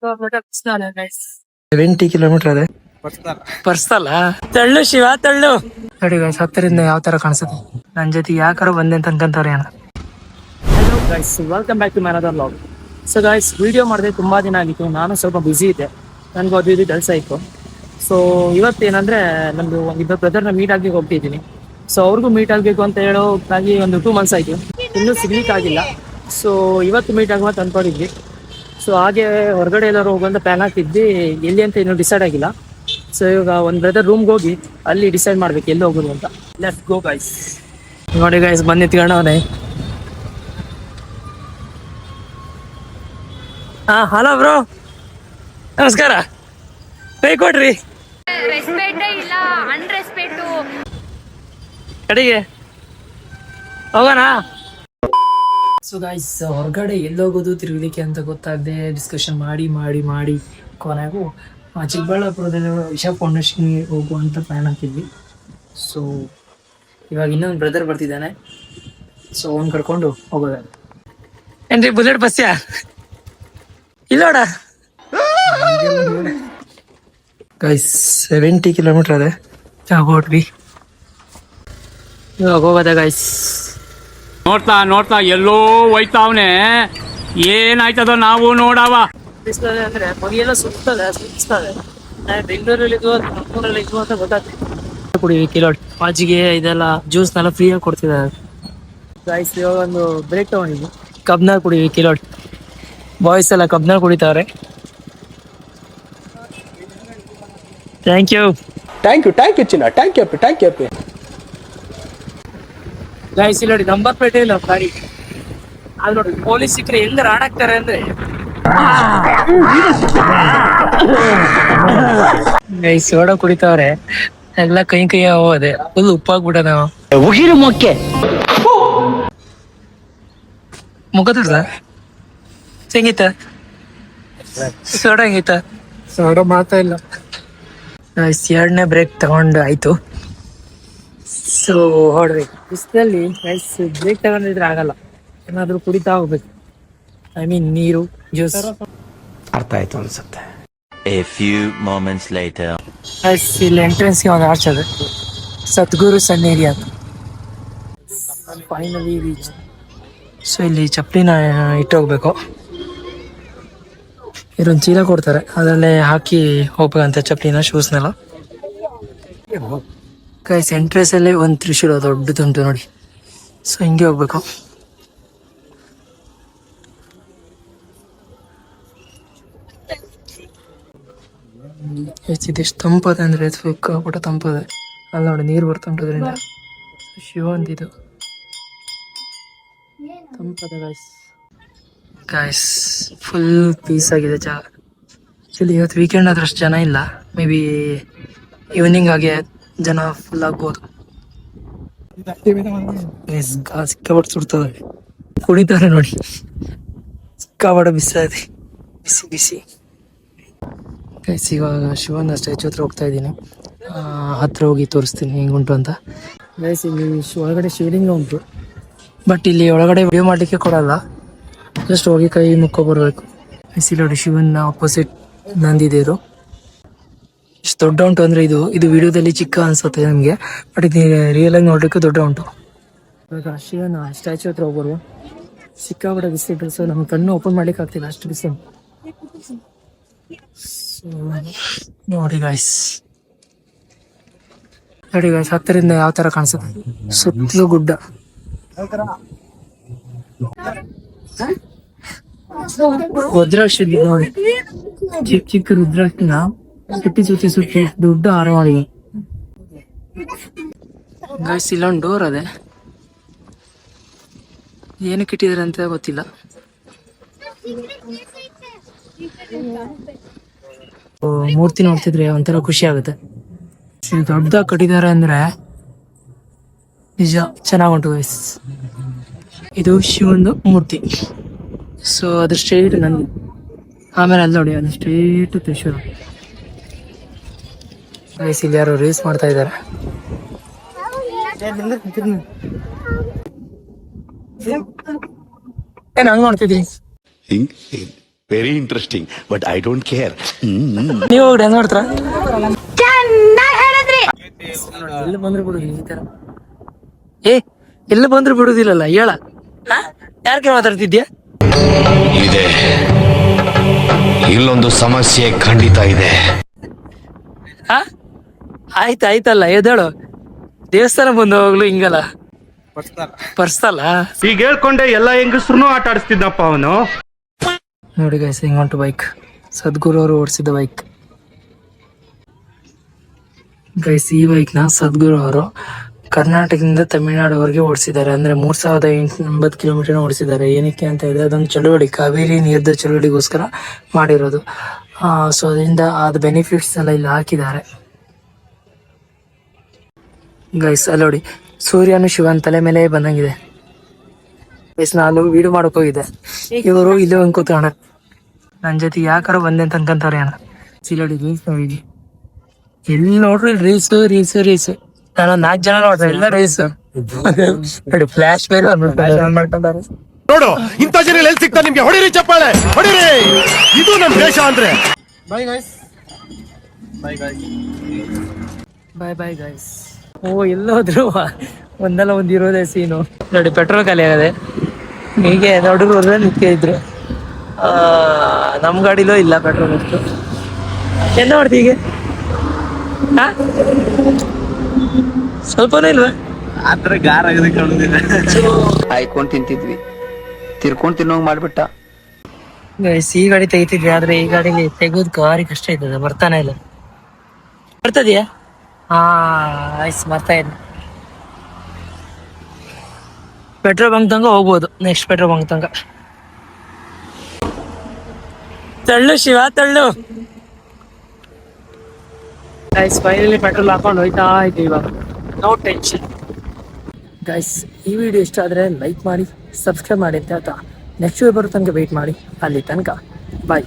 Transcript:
70 kilometre ಅದೇ ಪರ್ಸಲ್ಲ. ತಳ್ಳು ಶಿವ ತಳ್ಳು. ನೋಡಿ guys, ಹತ್ತರಿಂದ ಯಾವ ತರ ಕಾಣಿಸುತ್ತೆ. ನನ್ನ ಜೊತೆ ಯಾಕಾರ ಬಂದೆ ಅಂತ ಅನ್ಕೊಂತಾರೆ ಅಣ್ಣ. Hello guys, welcome back to my another vlog. So guys, video ಮಾಡಿದೆ ತುಂಬಾ ದಿನ ಆಗಿತ್ತು. ನಾನು ಸ್ವಲ್ಪ ಬ್ಯುಸಿ ಇದ್ದೆ, ನನಗೂ ಅದು ಇದು ಕೆಲಸ ಇತ್ತು. ಸೊ ಇವತ್ತೇನಂದ್ರೆ ನಮ್ದು ಇಬ್ಬರು ಬ್ರದರ್ನ ಮೀಟ್ ಆಗಿ ಹೋಗ್ತಿದ್ದೀನಿ. ಸೊ ಅವ್ರಿಗೂ ಮೀಟ್ ಆಗಬೇಕು ಅಂತ ಹೇಳೋಕ್ಕಾಗಿ ಒಂದು 2 months ಆಯಿತು, ಇನ್ನೂ ಸಿಗ್ಲಿಕ್ಕಾಗಿಲ್ಲ. ಸೊ ಇವತ್ತು ಮೀಟ್ ಆಗುವ ಅಂತ ಅಂದ್ಕೊಂಡಿದ್ವಿ. ಸೊ ಹಾಗೆ ಹೊರಗಡೆ ಎಲ್ಲರೂ ಹೋಗುವಂತ ಪ್ಲಾನ್ ಹಾಕಿದ್ವಿ, ಎಲ್ಲಿ ಅಂತ ಇನ್ನೂ ಡಿಸೈಡ್ ಆಗಿಲ್ಲ. ಸೊ ಇವಾಗ ಒಂದು ಬ್ರದರ್ ರೂಮ್ಗೆ ಹೋಗಿ ಅಲ್ಲಿ ಡಿಸೈಡ್ ಮಾಡ್ಬೇಕು ಎಲ್ಲಿ ಹೋಗೋದು ಅಂತ. Let's go guys. ನೋಡಿ ಗೈಸ್, ಬಂದು ನಿಂತ್ಕೊಂಡವನೆ. ಹಲೋ ಬ್ರೋ, ನಮಸ್ಕಾರ. ಕೈ ಕೊಡ್ರಿ. ರೆಸ್ಪೆಕ್ಟ್ ಇಲ್ಲ, ಅನ್ರೆಸ್ಪೆಕ್ಟ್. ಕಡೆಗೆ ಹೋಗೋಣ. ಸೊ ಗೈಸ್, ಹೊರಗಡೆ ಎಲ್ಲೋಗೋದು ತಿರುಗಲಿಕ್ಕೆ ಅಂತ ಗೊತ್ತಾಗದೆ ಡಿಸ್ಕಷನ್ ಮಾಡಿ ಮಾಡಿ ಮಾಡಿ ಕೊನೆಗೂ ಚಿಕ್ಕಬಳ್ಳಾಪುರದಲ್ಲಿ ಇಶಾ ಫೌಂಡೇಶನ್ಗೆ ಹೋಗುವಂತ ಪ್ಲಾನ್ ಹಾಕಿದ್ವಿ. ಸೊ ಇವಾಗ ಇನ್ನೊಂದು ಬ್ರದರ್ ಬರ್ತಿದ್ದಾನೆ. ಸೊ ಅವ್ನು ಕರ್ಕೊಂಡು ಹೋಗೋದ. ಏನ್ರಿ ಬುಲೆಟ್ ಬಸ್ಯಾ ಇಲ್ಲೋಡ. ಗೈಸ್, 70 ಕಿಲೋಮೀಟರ್ ಅದೇ ಹೊಟ್ವಿ. ಇವಾಗ ಹೋಗೋದ ಗೈಸ್. ನೋಡ್ತಾ ನೋಡ್ತಾ ಎಲ್ಲೋ ಹೋಯ್ತಾವ್ನೆ, ಏನಾಯ್ತದೋ ನಾವು ನೋಡವ. ಬಿಸಿಲಲ್ಲಿ ಅಂದ್ರೆ ಮೈಯೆಲ್ಲ ಸುಸ್ತದೆ. ಬೆಂಗಳೂರಲ್ಲಿ ಇದ್ವು ನಮ್ಮೂರಲ್ಲಿ ಇದ್ವು ಅಂತ ಗೊತ್ತಾಗ್ತದೆ. ಕುಡಿ ಕಿಲೋಡ್ ಮಜ್ಜಿಗೆ ಇದೆಲ್ಲ ಜ್ಯೂಸ್ನೆಲ್ಲ ಫ್ರೀಯಾಗಿ ಕೊಡ್ತಿದ್ದಾರೆ. ಗೈಸ್, ಇವಾಗ ಒಂದು ಬ್ರೇಕ್ ತಗೊಂಡಿದ್ವಿ. ಕಬ್ನ ಕುಡಿ ಕಿಲೋಡ್. ಬಾಯ್ಸ್ ಎಲ್ಲ ಕಬ್ನ ಕುಡಿತಾರೆ. ಥ್ಯಾಂಕ್ ಯು ಚಿನ್ನ, ಥ್ಯಾಂಕ್ ಯು. ಗೈಸ್, ಇಲ್ಲಿ ನೋಡಿ, ನಂಬರ್ ಪ್ಲೇಟೇ ಇಲ್ಲ ಗಾಡಿ. ಅಲ್ಲಿ ನೋಡಿ ಪೊಲೀಸ್ ಸಿಕ್ಕರೆ ಹೆಂಗ ಆಡಾಕ್ತಾರೆ ಅಂದ್ರೆ. ಗೈಸ್, ಸೋಡಾ ಕುಡಿತಾವ್ರೆ, ಎಲ್ಲ ಕೈ ಹೋದೆ ಫುಲ್ ಉಪ್ಪಾಗ್ಬಿಟ್ಟ. ನಾವು ಉಗಿರು ಮೊಕ್ಕೆ ಮುಖ ತೋರ್ಸ ಹೆಂಗಿತ್ತ ಸೋಡಾ, ಹೆಂಗಿತ್ತ ಸೋಡಾ ಮಾತಾ ಇಲ್ಲ. ಗೈಸ್, 2ನೇ ಬ್ರೇಕ್ ತಗೊಂಡು ಆಯ್ತು. ಸೊ ಹೊಡ್ಬೇಕು ಬಿಸಿಲಲ್ಲಿ. ಗೈಸ್, ಬ್ರೇಕ್ ತಗೊಂಡಿದ್ರೆ ಆಗಲ್ಲ, ಏನಾದ್ರು ಕುಡಿತಾ ಹೋಗ್ಬೇಕು. ಐ ಮೀನ್ ನೀರು, ಜ್ಯೂಸ್. ಅರ್ಥ ಆಯ್ತು ಅನ್ಸುತ್ತೆ. A few moments later. Guys, ಇಲ್ಲಿ ಎಂಟ್ರೆನ್ಸ್ಗೆ ಒಂದು ಆರ್ಚ್ ಇದೆ, ಸದ್ಗುರು ಸನ್ನೇರಿ ಅಂತ. Finally reach. ಸೊ ಇಲ್ಲಿ ಚಪ್ಪಲಿನ ಇಟ್ಟೋಗ್ಬೇಕು. ಇದೊಂದು ಚೀಲ ಕೊಡ್ತಾರೆ, ಅದರಲ್ಲೇ ಹಾಕಿ ಹೋಗ್ಬೇಕಂತ ಚಪ್ಪಲಿನ, ಶೂಸ್ನೆಲ್ಲ. ಗೈಸ್, ಎಂಟ್ರೆನ್ಸ್ ಅಲ್ಲೇ ಒಂದು ತ್ರಿಶೂಲ ದೊಡ್ಡದುಂಟು ನೋಡಿ. ಸೊ ಹಿಂಗೆ ಹೋಗ್ಬೇಕು. ಹೆಚ್ಚಿದೆಷ್ಟು ತಂಪದೆ ಅಂದ್ರೆ ಸಿಕ್ಕಾಪಟ್ಟ ತಂಪದೆ. ಅಲ್ಲಿ ನೋಡಿ ನೀರು ಬರ್ತಾ ಅದರಿಂದ. ಶಿವ ಅಂತಿದ್ದು ತಂಪದ. ಗೈಸ್, ಫುಲ್ ಪೀಸ್ ಆಗಿದೆ ಜಾಗ. ಆ್ಯಕ್ಚುಲಿ ಇವತ್ತು ವೀಕೆಂಡ್ ಆದ್ರೆ ಅಷ್ಟು ಜನ ಇಲ್ಲ. ಮೇ ಬಿ ಈವ್ನಿಂಗ್ ಆಗಿ ಜನ ಫುಲ್ ಆಗ್ಬೋದು. ಸಿಕ್ಕಾಪಟ್ಟೆ ಸುಡ್ತದೆ, ಕುಡಿತಾರೆ ನೋಡಿ. ಸಿಕ್ಕಾಪಟ್ಟೆ ಬಿಸಿ ಬಿಸಿ. ಗೈಸ್, ಇವಾಗ ಶಿವನ ಸ್ಟ್ಯಾಚು ಹತ್ರ ಹೋಗ್ತಾ ಇದ್ದೀನಿ. ಹತ್ರ ಹೋಗಿ ತೋರಿಸ್ತೀನಿ ಹೆಂಗುಂಟು ಅಂತ. ಗೈಸ್, ಇಲ್ಲಿ ಒಳಗಡೆ ಶಿವಲಿಂಗ ಉಂಟು, ಬಟ್ ಇಲ್ಲಿ ಒಳಗಡೆ ವಿಡಿಯೋ ಮಾಡಲಿಕ್ಕೆ ಕೊಡಲ್ಲ. ಜಸ್ಟ್ ಹೋಗಿ ಕೈ ಮುಕ್ಕೊ ಬರ್ಬೇಕು. ಗೈಸ್, ಇಲ್ಲಿ ನೋಡಿ ಶಿವನ ಆಪೋಸಿಟ್ ನಂದಿದೇರು. ಎಷ್ಟು ದೊಡ್ಡ ಉಂಟು ಅಂದ್ರೆ ಇದು ವಿಡಿಯೋದಲ್ಲಿ ಚಿಕ್ಕ ಅನ್ಸುತ್ತೆ ನಮಗೆ, ಬಟ್ ಇದು ರಿಯಲ್ ಆಗಿ ನೋಡ್ಲಿಕ್ಕೆ ದೊಡ್ಡ ಉಂಟು. ಇವಾಗ ಶಿವನ ಸ್ಟ್ಯಾಚು ಹತ್ರ ಹೋಗ್ಬಾರ್ದು, ಸಿಕ್ಕಾಪಟ್ಟೆ ಬಿಸಿಲು. ಸೊ ನಮ್ಮ ಕಣ್ಣು ಓಪನ್ ಮಾಡ್ಲಿಕ್ಕೆ ಆಗ್ತಿಲ್ಲ, ಅಷ್ಟು ಬಿಸಿಲು. ನೋಡಿ ಗೈಸ್, ಹತ್ತರಿಂದ ಯಾವ ತರ ಕಾಣಿಸುತ್ತೆ. ಸುತ್ತಲೂ ಗುಡ್ಡ. ರುದ್ರಾಕ್ಷ ನೋಡಿ, ಚಿಕ್ಕ ಚಿಕ್ಕ ರುದ್ರಾಕ್ಷನ ಸುತ್ತಿ ದೊಡ್ಡ ಹಾರವಾಗಿದೆ. ಗೈಸ್, ಇಲ್ಲೊಂದು ಡೋರ್ ಅದೇ, ಏನಕ್ಕೆ ಇಟ್ಟಿದ್ದಾರೆ ಅಂತ ಗೊತ್ತಿಲ್ಲ. ಮೂರ್ತಿ ನೋಡ್ತಿದ್ರೆ ಒಂಥರ ಖುಷಿ ಆಗುತ್ತೆ. ದೊಡ್ಡದಾಗಿ ಕಟ್ಟಿದ್ದಾರೆ ಅಂದ್ರೆ ನಿಜ ಚೆನ್ನಾಗುಂಟು ಗೈಸ್. ಇದು ಶಿವಂದು ಮೂರ್ತಿ. ಸೊ ಅದ್ರ ಸ್ಟ್ರೇಟ್ ನಂದಿ, ಆಮೇಲೆ ಅಲ್ಲಿ ನೋಡಿ ಅದು ಸ್ಟ್ರೇಟ್ ತ್ರಿಶೂಲ. ಗೈಸ್, ಇಲ್ಲಿ ಯಾರೋ ರೇಸ್ ಮಾಡ್ತಾ ಇದ್ದಾರೆ. ಏನ್ ಹಂಗ್ ಮಾಡ್ತಿದ್ರಿ? Very interesting but I don't care. ನೀವು ಹೋಗಿ ಡ್ಯಾನ್ಸ್ ಮಾಡ್ತಾರ? ಚೆನ್ನಾಗಿ ಹೇಳಿದ್ರಿ. ಎಲ್ಲಿ ಬಂದ್ರು ಬಿಡುದು ಈ ತರ. ಎಲ್ಲಿ ಬಂದ್ರು ಬಿಡುದಿಲ್ಲಲ್ಲ, ಹೇಳ. ಯಾರಕ್ಕೆ ಮಾತಾಡ್ತಿದ್ಯಾ? ಇದೆ, ಇಲ್ಲೊಂದು ಸಮಸ್ಯೆ ಖಂಡಿತ ಇದೆ. ಆಯ್ತಲ್ಲ, ಎದ್ದೇಳು. ದೇವಸ್ಥಾನ ಬಂದು ಹೋಗ್ಲು ಹಿಂಗಲ್ಲ, ಪರ್ಸ್ತಲ್ಲ. ಈಗ ಹೇಳ್ಕೊಂಡೆ ಎಲ್ಲಾ ಹೆಂಗಸ್ರು ಆಟ ಆಡಿಸ್ತಿದ್ದಪ್ಪ ಅವನು. ನೋಡಿ ಗೈಸ್, ಹಿಂಗೊಂಟು ಬೈಕ್, ಸದ್ಗುರು ಅವರು ಓಡಿಸಿದ ಬೈಕ್ ಗೈಸ್. ಈ ಬೈಕ್ ನ ಸದ್ಗುರು ಅವರು ಕರ್ನಾಟಕದಿಂದ ತಮಿಳುನಾಡುವರೆಗೆ ಓಡಿಸಿದ್ದಾರೆ. ಅಂದ್ರೆ 3880 ಕಿಲೋಮೀಟರ್ ಓಡಿಸಿದ್ದಾರೆ. ಏನಕ್ಕೆ ಅಂತ ಹೇಳಿದ್ರೆ ಅದೊಂದು ಚಳುವಳಿ, ಕಾವೇರಿ ನೀರ್ದ ಚಳುವಳಿಗೋಸ್ಕರ ಮಾಡಿರೋದು. ಸೊ ಅದರಿಂದ ಅದ್ ಬೆನಿಫಿಟ್ಸ್ ಎಲ್ಲ ಇಲ್ಲಿ ಹಾಕಿದ್ದಾರೆ ಗೈಸ್. ಅಲ್ಲಿ ನೋಡಿ, ಸೂರ್ಯನು ಶಿವನ್ ತಲೆ ಮೇಲೆ ಬಂದಂಗಿದೆ ಗೈಸ್. ನಾನು ವಿಡಿಯೋ ಮಾಡಕ್ ಹೋಗಿದ್ದೆ, ಇವರು ಇಲ್ಲೇ ಒಂದ್ ಕೂತ್ಕೊಂಡ ನನ್ ಜೊತೆ ಯಾಕಾರ ಬಂದೆ ಅಂತ ಅನ್ಕೊಂತಾರೆ ಅಣ್ಣ. ಸಿಲೋಡಿ ರೀಲ್ಸ್ ನೋಡಿದ್ವಿ, ಎಲ್ಲಿ ನೋಡ್ರಿ ರೀಲ್ಸ್. ನಾನು 4 ಜನ ನೋಡ್ರಿ, ಎಲ್ಲ ರೀಲ್ಸ್ ನೋಡಿ. ಫ್ಲಾಶ್ ಬೇರೆ ಮಾಡ್ಕೊಂಡಾರೆ. ನೋಡು, ಇಂಥ ಜನ ಎಲ್ಲಿ ಸಿಗ್ತಾ ನಿಮ್ಗೆ? ಹೊಡಿರಿ ಚಪ್ಪಾಳೆ, ಹೊಡಿರಿ. ಇದು ನಮ್ ದೇಶ ಅಂದ್ರೆ. ಬಾಯ್ ಬಾಯ್ ಗೈಸ್. ಎಲ್ಲೋದ್ರು ಒಂದಲ್ಲ ಒಂದ್ ಇರೋದೇ ಸೀನು. ನೋಡಿ, ಪೆಟ್ರೋಲ್ ಖಾಲಿ ಆಗದೆ. ಹೀಗೆ ನೋಡಿರೋದ್ರೆ ನಿಂತ ಇದ್ರು. ನಮ್ ಗಾಡಿಲೂ ಇಲ್ಲ ಪೆಟ್ರೋಲ್. ಅಷ್ಟು ಎಂತ ಮಾಡ್ತಿ ಹೀಗೆ? ಸ್ವಲ್ಪನೂ ಇಲ್ವಾ? ಆಯ್ಕೊಂಡ್ ತಿಂತಿದ್ವಿ, ತಿರ್ಕೊಂಡ್ ತಿನ್ನೋಂಗ್ ಮಾಡ್ಬಿಟ್ಟ. ಗೈಸ್, ಈ ಗಾಡಿ ತೆಗಿತಿದ್ವಿ, ಆದ್ರೆ ಈ ಗಾಡಿಗೆ ತೆಗೋದ್ ಭಾರಿ ಕಷ್ಟ ಇರ್ತದೆ. ಬರ್ತಾನೆ ಇಲ್ಲ. ಬರ್ತದ್ಯಾ? ಆಯ್ತು, ಬರ್ತಾ ಇದೆ. ಪೆಟ್ರೋಲ್ ಬಂಕ್ ತನಕ ಹೋಗ್ಬೋದು. ನೆಕ್ಸ್ಟ್ ಪೆಟ್ರೋಲ್ ಬಂಕ್ ತನಕ ತಳ್ಳು ಶಿವ, ತಳ್ಳು. ಗೈಸ್, ಫೈನಲಿ ಪೆಟ್ರೋಲ್ ಹಾಕೊಂಡು ಹೋಯ್ತಾ ಇದ್ದೀವಿ ಇವಾಗ. No tension guys. ಈ ವಿಡಿಯೋ ಇಷ್ಟ ಆದ್ರೆ ಲೈಕ್ ಮಾಡಿ, ಸಬ್ಸ್ಕ್ರೈಬ್ ಮಾಡಿ ಅಂತ ಹೇಳ್ತಾ ನೆಕ್ಸ್ಟ್ ವಿಡಿಯೋ ಬರೋ ತನಕ ವೆಯ್ಟ್ ಮಾಡಿ. ಅಲ್ಲಿ ತನಕ ಬಾಯ್.